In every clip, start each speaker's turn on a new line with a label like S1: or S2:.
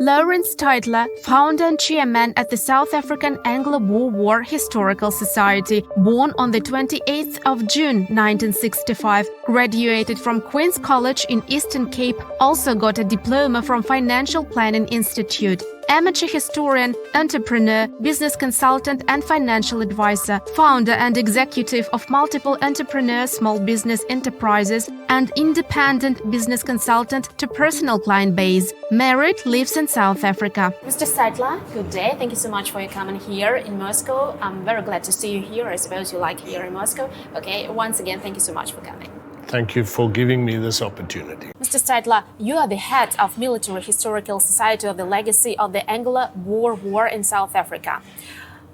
S1: Lourens Steytler, founder and chairman at the South African Anglo-Boer War Historical Society, born on the 28th of June 1965, graduated from Queen's College in Eastern Cape, also got a diploma from Financial Planning Institute. Amateur historian, entrepreneur, business consultant and financial advisor, founder and executive of multiple entrepreneur small business enterprises and independent business consultant to personal client base. Married, lives in South Africa.
S2: Mr. Steytler, good day. Thank you so much for your coming here in Moscow. I'm very glad to see you here. I suppose you like here in Moscow. Okay, once again, thank you so much for coming.
S3: Thank you for giving me this opportunity.
S2: Mr. Steytler, you are the head of Military Historical Society of the Legacy of the Anglo-Boer War in South Africa.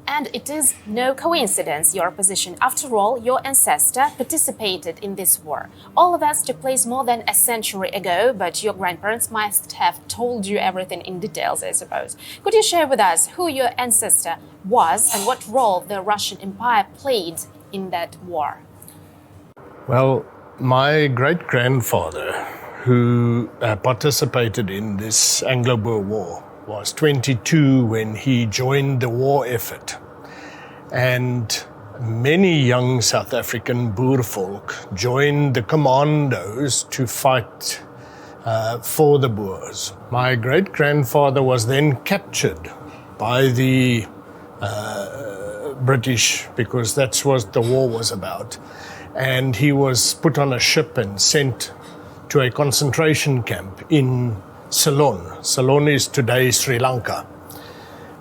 S2: And it is no coincidence your position. After all, your ancestor participated in this war. All of us took place more than a century ago, but your grandparents must have told you everything in details, I suppose. Could you share with us who your ancestor was and what role the Russian Empire played in that war?
S3: Well, my great-grandfather, who participated in this Anglo-Boer War, was 22 when he joined the war effort. And many young South African Boer folk joined the commandos to fight for the Boers. My great-grandfather was then captured by the British, because that's what the war was about. And he was put on a ship and sent to a concentration camp in Ceylon. Ceylon is today Sri Lanka.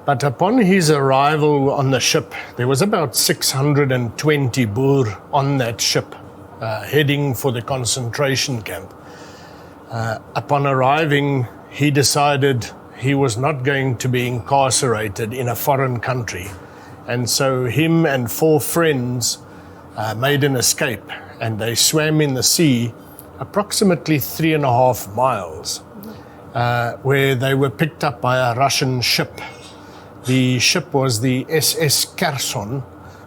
S3: But upon his arrival on the ship, there was about 620 Boer on that ship, heading for the concentration camp. Upon arriving, he decided he was not going to be incarcerated in a foreign country. And so him and 4 friends made an escape, and they swam in the sea approximately 3.5 miles, where they were picked up by a Russian ship. The ship was the SS Kherson,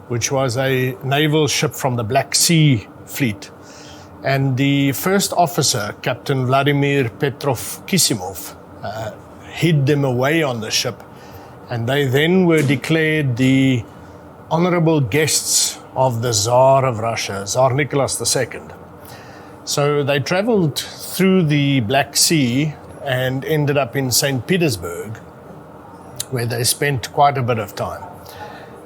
S3: which was a naval ship from the Black Sea Fleet. And the first officer, Captain Vladimir Petrov Kisimov, hid them away on the ship, and they then were declared the honorable guests of the Tsar of Russia, Tsar Nicholas II. So they traveled through the Black Sea and ended up in St. Petersburg, where they spent quite a bit of time.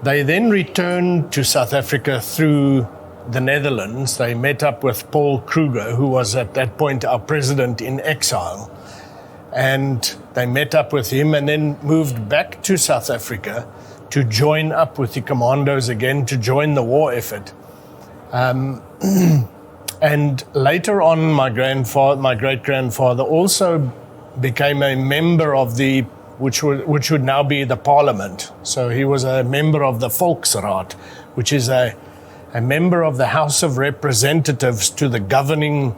S3: They then returned to South Africa through the Netherlands. They met up with Paul Kruger, who was at that point our president in exile. And they met up with him and then moved back to South Africa to join up with the commandos again, to join the war effort. And later on, my great-grandfather also became a member of the, which would now be the parliament. So he was a member of the Volksraad, which is a member of the House of Representatives to the governing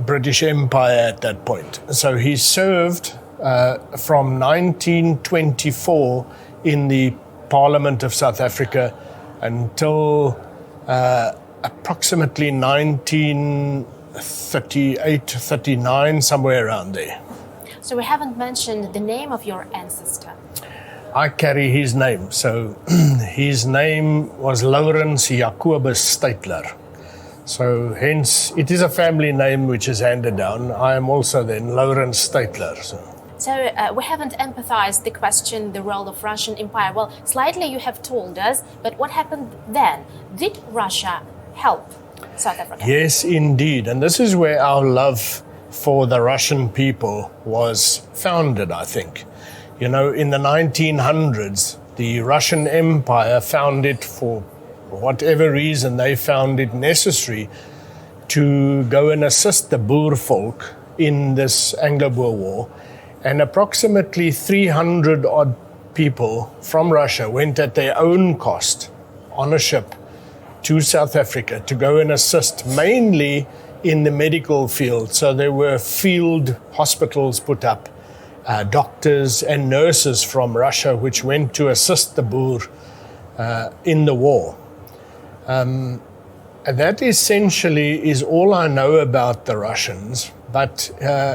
S3: British Empire at that point. So he served from 1924 in the Parliament of South Africa until approximately 1938-39, somewhere around there.
S2: So we haven't mentioned the name of your ancestor.
S3: I carry his name. So his name was Lourens Steytler. So hence, it is a family name which is handed down. I am also then Lourens Steytler.
S2: So we haven't emphasized the question, the role of Russian Empire. Well, slightly you have told us, but what happened then? Did Russia help South Africa?
S3: Yes, indeed. And this is where our love for the Russian people was founded, I think. You know, in the 1900s, the Russian Empire found it, for whatever reason, they found it necessary to go and assist the Boer folk in this Anglo-Boer War. And approximately 300 odd people from Russia went at their own cost on a ship to South Africa to go and assist, mainly in the medical field. So there were field hospitals put up, doctors and nurses from Russia which went to assist the Boer in the war. That essentially is all I know about the Russians, But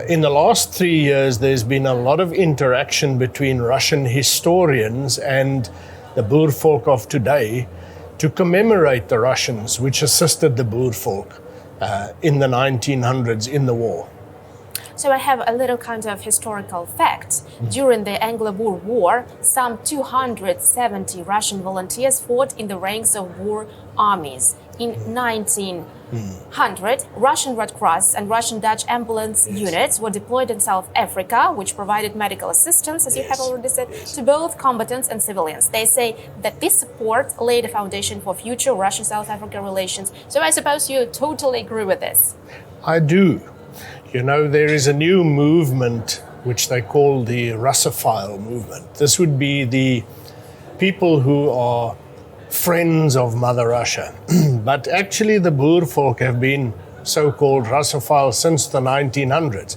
S3: in the last 3 years, there's been a lot of interaction between Russian historians and the Boer folk of today to commemorate the Russians, which assisted the Boer folk in the 1900s in the war.
S2: So I have a little kind of historical fact. During the Anglo-Boer War, some 270 Russian volunteers fought in the ranks of Boer armies. In 1900, Russian Red Cross and Russian Dutch ambulance units were deployed in South Africa, which provided medical assistance, as you have already said, to both combatants and civilians. They say that this support laid a foundation for future Russian-South Africa relations. So I suppose you totally agree with this.
S3: I do. You know, there is a new movement which they call the Russophile movement. This would be the people who are friends of Mother Russia. But actually the Boer folk have been so-called Russophile since the 1900s,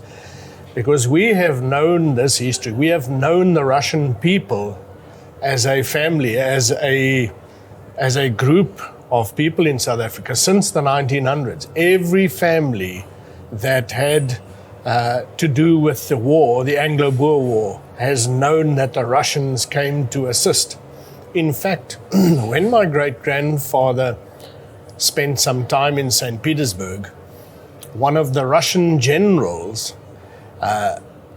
S3: because we have known this history. We have known the Russian people as a family, as a group of people in South Africa since the 1900s. Every family that had to do with the war, the Anglo-Boer War, has known that the Russians came to assist. In fact, when my great-grandfather spent some time in St. Petersburg, one of the Russian generals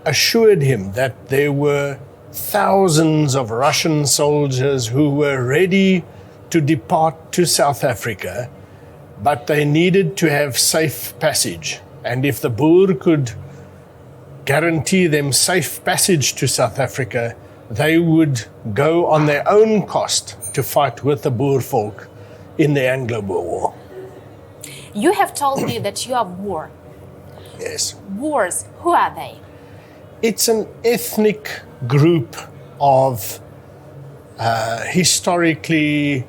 S3: assured him that there were thousands of Russian soldiers who were ready to depart to South Africa, but they needed to have safe passage. And if the Boer could guarantee them safe passage to South Africa, they would go on their own cost to fight with the Boer folk in the Anglo-Boer War.
S2: You have told me that you are Boer.
S3: Yes.
S2: Boers, who are they?
S3: It's an ethnic group of historically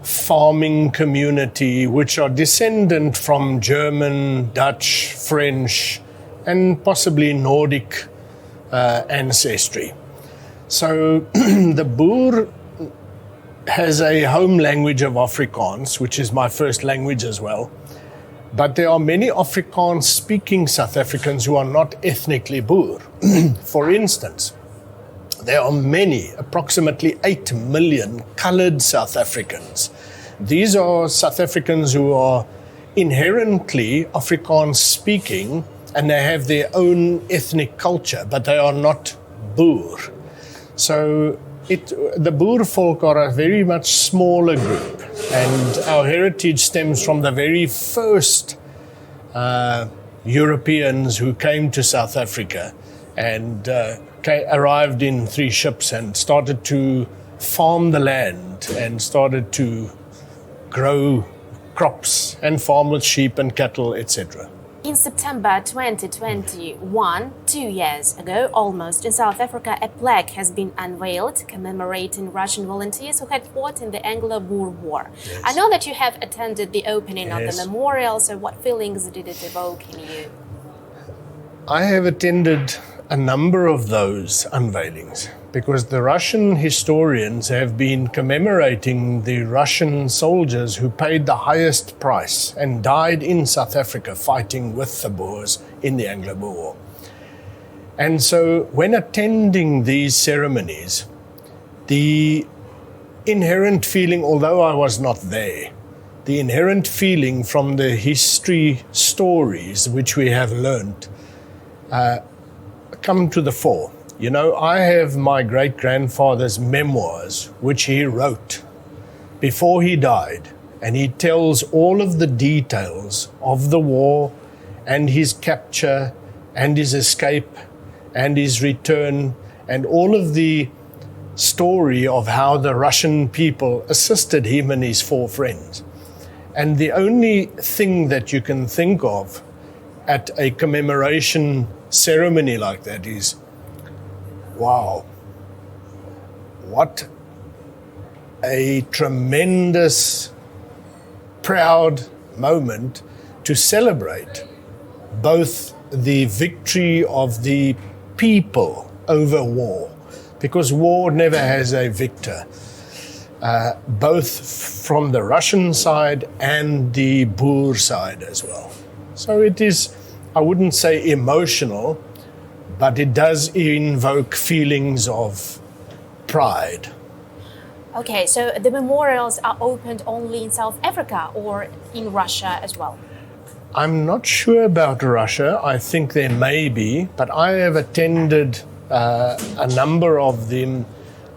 S3: farming community which are descendant from German, Dutch, French, and possibly Nordic ancestry. So the Boer has a home language of Afrikaans, which is my first language as well. But there are many Afrikaans-speaking South Africans who are not ethnically Boer. For instance, there are many, approximately 8 million colored South Africans. These are South Africans who are inherently Afrikaans-speaking, and they have their own ethnic culture, but they are not Boer. So the Boer folk are a very much smaller group, and our heritage stems from the very first Europeans who came to South Africa and arrived in 3 ships and started to farm the land and started to grow crops and farm with sheep and cattle, etc.
S2: In September 2021, 2 years ago almost, in South Africa, a plaque has been unveiled commemorating Russian volunteers who had fought in the Anglo-Boer War.
S3: Yes.
S2: I know that you have attended the opening of
S3: Yes.
S2: the memorial, so what feelings did it evoke in you?
S3: I have attended a number of those unveilings because the Russian historians have been commemorating the Russian soldiers who paid the highest price and died in South Africa fighting with the Boers in the Anglo-Boer War. And so when attending these ceremonies, the inherent feeling, although I was not there, the inherent feeling from the history stories which we have learned come to the fore. You know, I have my great-grandfather's memoirs, which he wrote before he died, and he tells all of the details of the war and his capture and his escape and his return and all of the story of how the Russian people assisted him and his 4 friends. And the only thing that you can think of at a commemoration ceremony like that is, wow, what a tremendous, proud moment to celebrate both the victory of the people over war, because war never has a victor, both from the Russian side and the Boer side as well. So it is I wouldn't say emotional, but it does invoke feelings of pride.
S2: Okay, so the memorials are opened only in South Africa or in Russia as well?
S3: I'm not sure about Russia. I think there may be, but I have attended a number of them,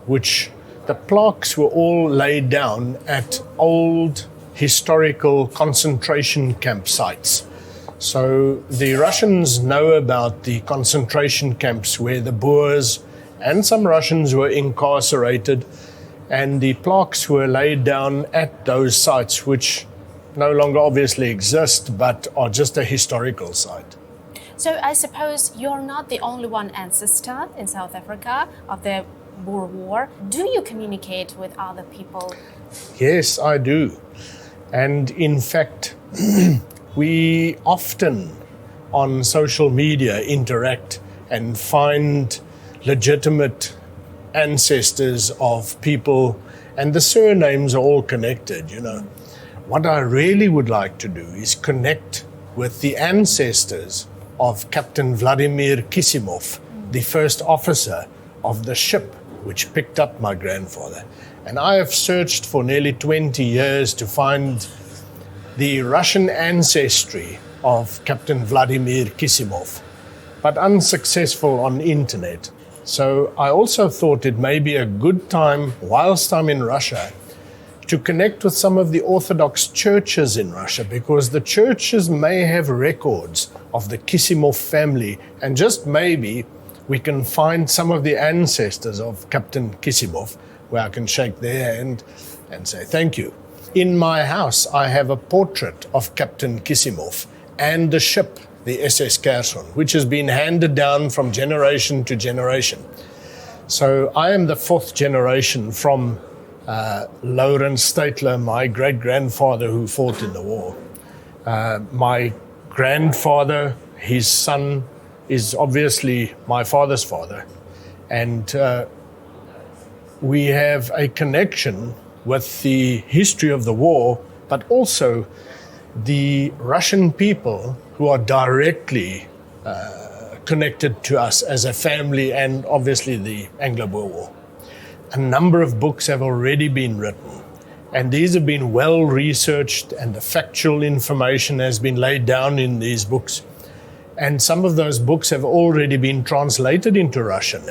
S3: which the plaques were all laid down at old historical concentration camp sites. So the Russians know about the concentration camps where the Boers and some Russians were incarcerated, and the plaques were laid down at those sites, which no longer obviously exist, but are just a historical site.
S2: So I suppose you're not the only one ancestor in South Africa of the Boer War. Do you communicate with other people?
S3: Yes, I do. And in fact, we often on social media interact and find legitimate ancestors of people, and the surnames are all connected, you know. What I really would like to do is connect with the ancestors of Captain Vladimir Kisimov, the first officer of the ship which picked up my grandfather. And I have searched for nearly 20 years to find the Russian ancestry of Captain Vladimir Kisimov, but unsuccessful on internet. So I also thought it may be a good time, whilst I'm in Russia, to connect with some of the Orthodox churches in Russia, because the churches may have records of the Kisimov family, and just maybe we can find some of the ancestors of Captain Kisimov, where I can shake their hand and say thank you. In my house, I have a portrait of Captain Kisimov and the ship, the SS Kherson, which has been handed down from generation to generation. So I am the fourth generation from Lourens Steytler, my great-grandfather who fought in the war. My grandfather, his son, is obviously my father's father. And we have a connection with the history of the war, but also the Russian people who are directly connected to us as a family, and obviously the Anglo-Boer War. A number of books have already been written, and these have been well researched, and the factual information has been laid down in these books. And some of those books have already been translated into Russian.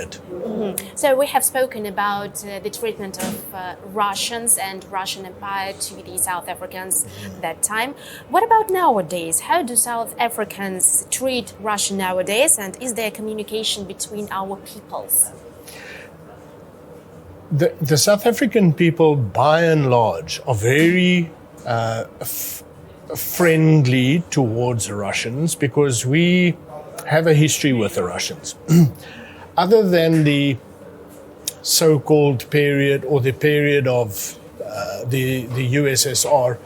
S2: So we have spoken about the treatment of Russians and Russian Empire to the South Africans at that time. What about nowadays? How do South Africans treat Russia nowadays, and is there communication between our peoples?
S3: The South African people, by and large, are very friendly towards the Russians, because we have a history with the Russians. Other than the so-called period, or the period of the USSR,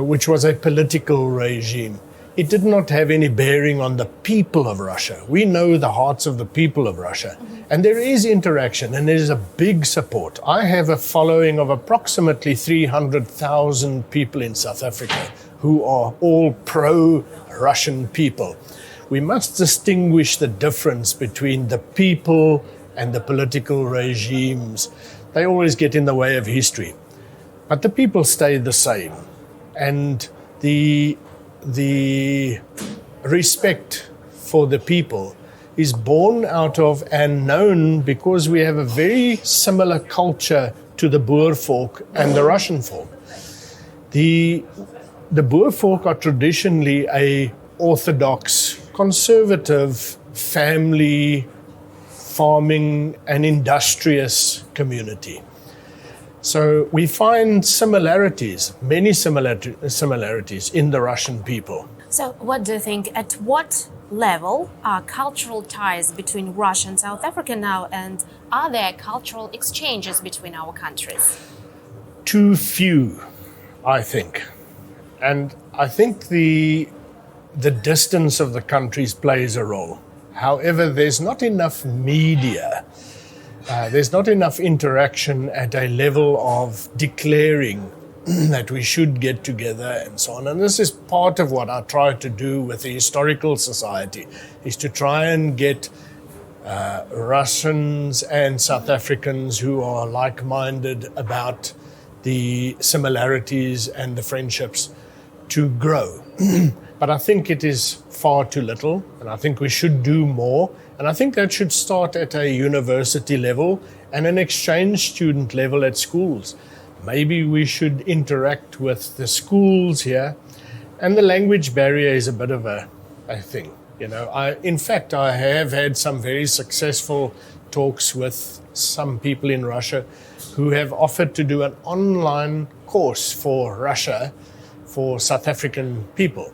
S3: which was a political regime, it did not have any bearing on the people of Russia. We know the hearts of the people of Russia. And there is interaction, and there is a big support. I have a following of approximately 300,000 people in South Africa who are all pro-Russian people. We must distinguish the difference between the people and the political regimes. They always get in the way of history. But the people stay the same. And the respect for the people is born out of and known because we have a very similar culture to the Boer folk and the Russian folk. The Boer folk are traditionally a orthodox, conservative, family, farming and industrious community. So we find similarities, many similarities in the Russian people.
S2: So what do you think, at what level are cultural ties between Russia and South Africa now, and are there cultural exchanges between our countries?
S3: Too few, I think. And I think the distance of the countries plays a role. However, there's not enough media. There's not enough interaction at a level of declaring that we should get together and so on. And this is part of what I try to do with the Historical Society, is to try and get Russians and South Africans who are like-minded about the similarities and the friendships to grow. But I think it is far too little, and I think we should do more. And I think that should start at a university level and an exchange student level at schools. Maybe we should interact with the schools here. And the language barrier is a bit of a thing. You know, in fact, I have had some very successful talks with some people in Russia who have offered to do an online course for Russia for South African people.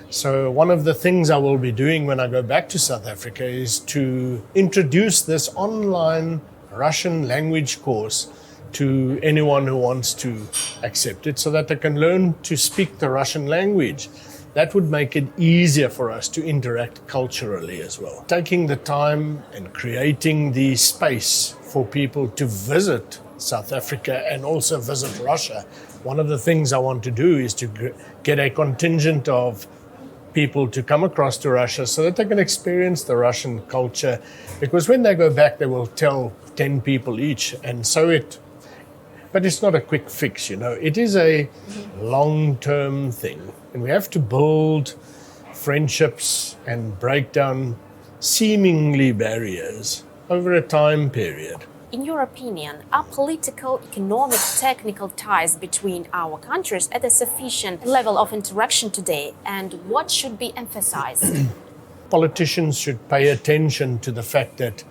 S3: So one of the things I will be doing when I go back to South Africa is to introduce this online Russian language course to anyone who wants to accept it, so that they can learn to speak the Russian language. That would make it easier for us to interact culturally as well. Taking the time and creating the space for people to visit South Africa and also visit Russia. One of the things I want to do is to get a contingent of people to come across to Russia so that they can experience the Russian culture, because when they go back they will tell 10 people each, and but it's not a quick fix, you know. It is a long-term thing, and we have to build friendships and break down seemingly barriers over a time period.
S2: In your opinion, are political, economic, technical ties between our countries at a sufficient level of interaction today, and what should be emphasized?
S3: Politicians should pay attention to the fact that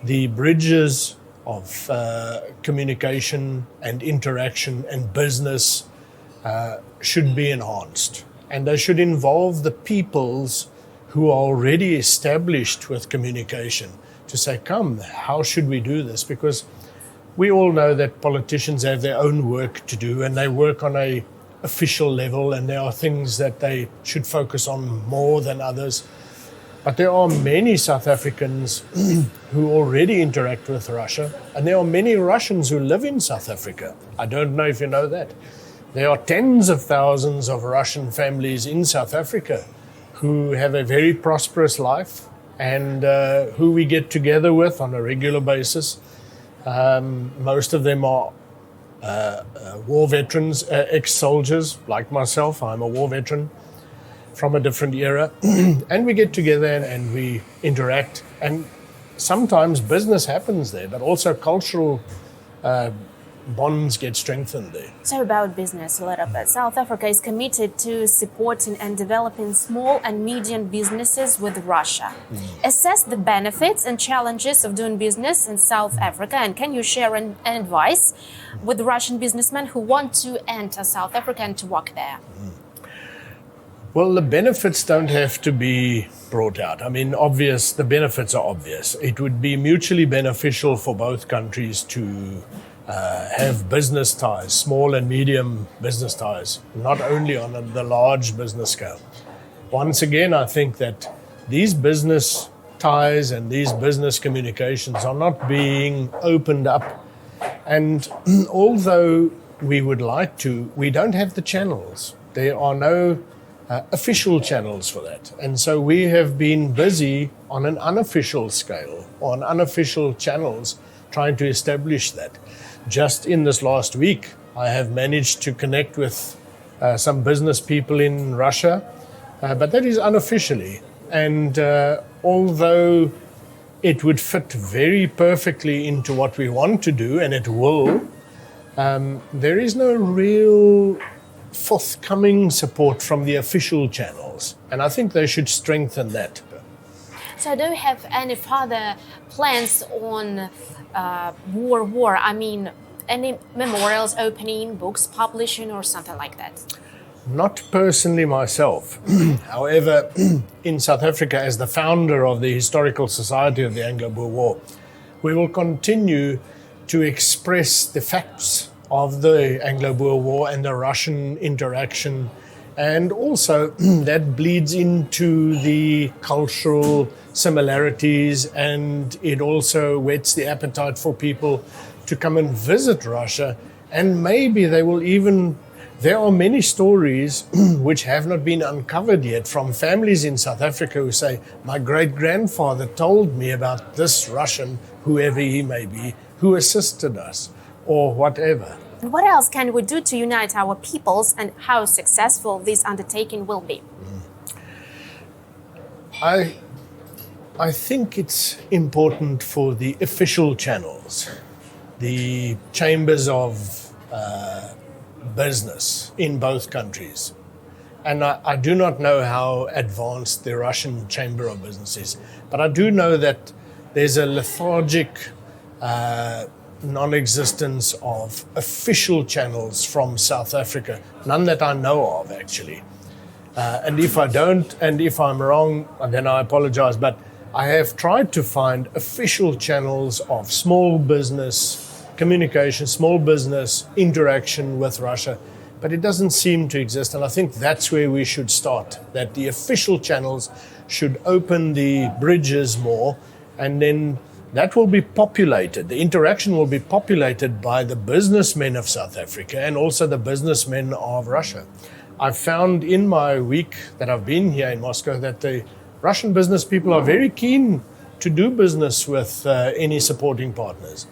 S3: the bridges of communication and interaction and business should be enhanced. And they should involve the peoples who are already established with communication to say, come, how should we do this? Because we all know that politicians have their own work to do, and they work on an official level, and there are things that they should focus on more than others. But there are many South Africans who already interact with Russia, and there are many Russians who live in South Africa. I don't know if you know that. There are tens of thousands of Russian families in South Africa who have a very prosperous life, and who we get together with on a regular basis. Most of them are war veterans, ex-soldiers like myself. I'm a war veteran from a different era. And we get together and we interact. And sometimes business happens there, but also cultural bonds get strengthened there.
S2: So about business a little bit. South Africa is committed to supporting and developing small and medium businesses with Russia. Assess the benefits and challenges of doing business in South Africa, and can you share an advice with Russian businessmen who want to enter South Africa and to work there?
S3: Well, the benefits don't have to be brought out. I mean, the benefits are obvious. It would be mutually beneficial for both countries to have business ties, small and medium business ties, not only on the large business scale. Once again, I think that these business ties and these business communications are not being opened up. And although we would like to, we don't have the channels. There are no official channels for that. And so we have been busy on an unofficial scale, on unofficial channels, trying to establish that. Just in this last week, I have managed to connect with some business people in Russia, but that is unofficially. And although it would fit very perfectly into what we want to do, and it will, there is no real forthcoming support from the official channels. And I think they should strengthen that.
S2: So do you have any further plans on war? I mean, any memorials opening, books publishing, or something like that?
S3: Not personally myself. However, in South Africa, as the founder of the Historical Society of the Anglo-Boer War, we will continue to express the facts of the Anglo-Boer War and the Russian interaction. And also that bleeds into the cultural similarities, and it also whets the appetite for people to come and visit Russia. And maybe they will even There are many stories which have not been uncovered yet from families in South Africa who say, my great-grandfather told me about this Russian, whoever he may be, who assisted us, or whatever.
S2: And what else can we do to unite our peoples, and how successful this undertaking will be?
S3: I think it's important for the official channels, the chambers of business in both countries. And I do not know how advanced the Russian Chamber of Business is, but I do know that there's a lethargic non-existence of official channels from South Africa, none that I know of actually. And if I don't, and if I'm wrong, then I apologize, but I have tried to find official channels of small business communication, small business interaction with Russia, but it doesn't seem to exist. And I think that's where we should start, that the official channels should open the bridges more, and then that will be populated. The interaction will be populated by the businessmen of South Africa and also the businessmen of Russia. I've found in my week that I've been here in Moscow that the Russian business people are very keen to do business with any supporting partners.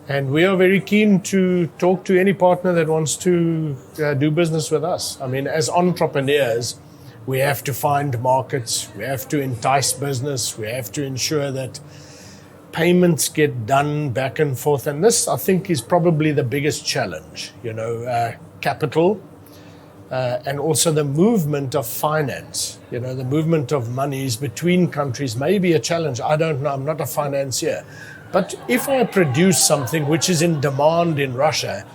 S3: And we are very keen to talk to any partner that wants to do business with us. I mean, as entrepreneurs, we have to find markets, we have to entice business, we have to ensure that payments get done back and forth. And this, I think, is probably the biggest challenge, capital, and also the movement of finance, the movement of monies between countries may be a challenge. I don't know, I'm not a financier. But if I produce something which is in demand in Russia,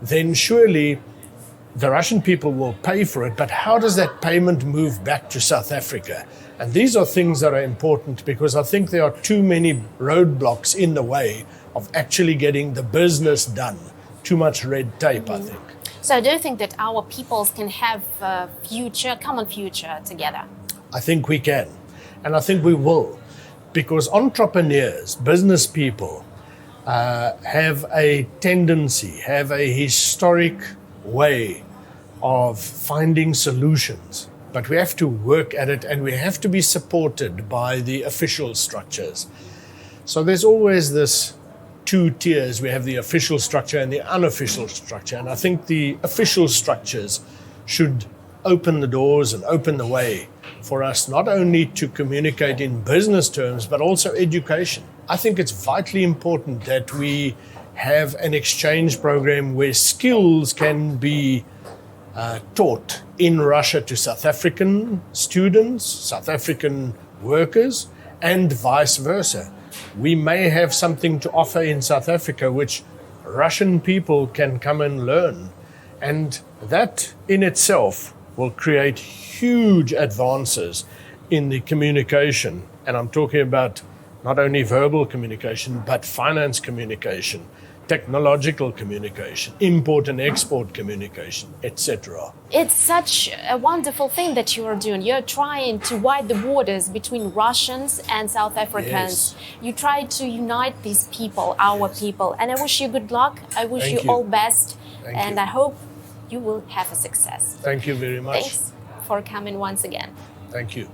S3: then surely the Russian people will pay for it. But how does that payment move back to South Africa? And these are things that are important, because I think there are too many roadblocks in the way of actually getting the business done. Too much red tape, I think.
S2: So do you think that our peoples can have a common future together?
S3: I think we can. And I think we will. Because entrepreneurs, business people, have a tendency, have a historic way of finding solutions. But we have to work at it, and we have to be supported by the official structures. So there's always this two tiers. We have the official structure and the unofficial structure. And I think the official structures should open the doors and open the way for us not only to communicate in business terms, but also education. I think it's vitally important that we have an exchange program where skills can be taught in Russia to South African students, South African workers, and vice versa. We may have something to offer in South Africa which Russian people can come and learn. And that in itself will create huge advances in the communication. And I'm talking about not only verbal communication, but finance communication, technological communication, import and export communication, etc.
S2: It's such a wonderful thing that you are doing. You're trying to widen the borders between Russians and South Africans. Yes. You try to unite these people, our people. And I wish you good luck. I wish you all best. And I hope you will have a success.
S3: Thank you very much.
S2: Thanks for coming once again.
S3: Thank you.